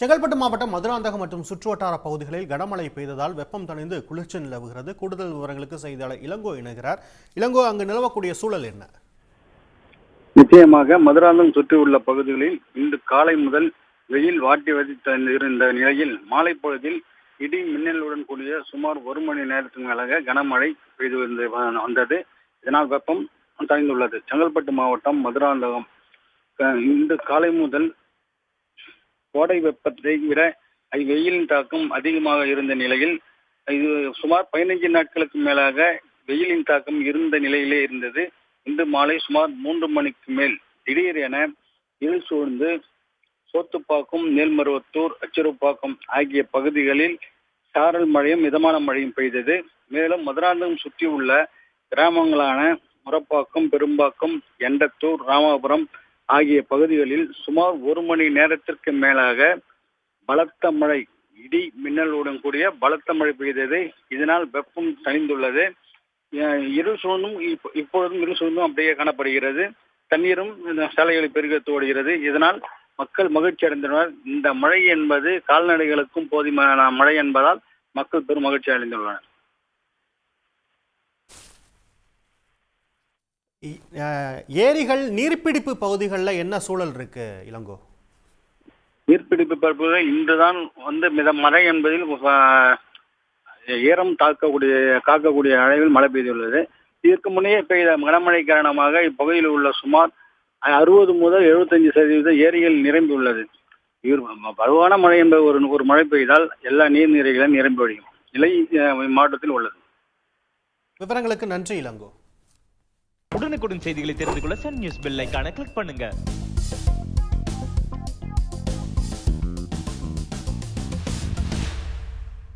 செங்கல்பட்டு மாவட்டம் மதுராந்தகம் மற்றும் சுற்றுவட்டார பகுதிகளில் கனமழை பெய்ததால் வெப்பம் தணிந்து குளிர்ச்சி நிலவுகிறது. கூடுதல் விவரங்களுக்கு செய்தியாளர் இளங்கோ இணைகிறார். இளங்கோ, அங்கு நிலவக்கூடிய சூழல் என்ன? நிச்சயமாக மதுராந்தகம் சுற்றியுள்ள பகுதிகளில் இன்று காலை முதல் வெயில் வாட்டி இருந்த நிலையில் மாலை பொழுதில் இடி மின்னலுடன் கூடிய சுமார் 1 மணி நேரத்துக்கு மேலாக கனமழை பெய்து வந்தது. இதனால் வெப்பம் தணிந்துள்ளது. செங்கல்பட்டு மாவட்டம் மதுராந்தகம் இன்று காலை முதல் கோடை வெப்பத்தை விட வெயிலின் தாக்கம் அதிகமாக இருந்த நிலையில் இது சுமார் 15 நாட்களுக்கு மேலாக வெயிலின் தாக்கம் இருந்த நிலையிலே இருந்தது. இன்று மாலை சுமார் 3 மணிக்கு மேல் திடீரென இருள் சூழ்ந்து சோத்துப்பாக்கம், மேல்மருவத்தூர், அச்சிறுப்பாக்கம் ஆகிய பகுதிகளில் சாரல் மழையும் மிதமான மழையும் பெய்தது. மேலும் மதுராந்தகம் சுற்றியுள்ள கிராமங்களான முரப்பாக்கம், பெரும்பாக்கம், எண்டத்தூர், ராமாபுரம் ஆகிய பகுதிகளில் சுமார் 1 மணி நேரத்திற்கு மேலாக பலத்த மழை, இடி மின்னலுடன் கூடிய பலத்த மழை பெய்தது. இதனால் வெப்பம் தணிந்துள்ளது. இருள் சூழ்ந்தும் இப்பொழுதும் இருள் சூழ்ந்தும் அப்படியே காணப்படுகிறது. தண்ணீரும் சாலைகளில் பெருகெடுத்து ஓடுகிறது. இதனால் மக்கள் மகிழ்ச்சி அடைந்துள்ளனர். இந்த மழை என்பது கால்நடைகளுக்கும் போதுமான மழை என்பதால் மக்கள் பெரும் மகிழ்ச்சி அடைந்துள்ளனர். ஏரிகள், நீர்பிடிப்பு பகுதிகளில் என்ன சூழல் இருக்கு இளங்கோ? நீர்பிடிப்பு பகுதிகளில் இன்றுதான் மழை என்பதில் ஈரம் காக்கக்கூடிய அளவில் மழை பெய்துள்ளது. இதற்கு முன்னே பெய்த கனமழை காரணமாக இப்பகுதியில் உள்ள சுமார் 60 முதல் 75% ஏரிகள் நிரம்பியுள்ளது. வலுவான மழை என்ற ஒரு மழை பெய்தால் எல்லா நீர்நிலைகளும் நிரம்பி வழியும் நிலை மாவட்டத்தில் உள்ளது. விவரங்களுக்கு நன்றி இளங்கோ. உடனுக்குடன் செய்திகளை தெரிந்து கொள்ள சன் நியூஸ் பெல் ஐகானை கிளிக் பண்ணுங்க.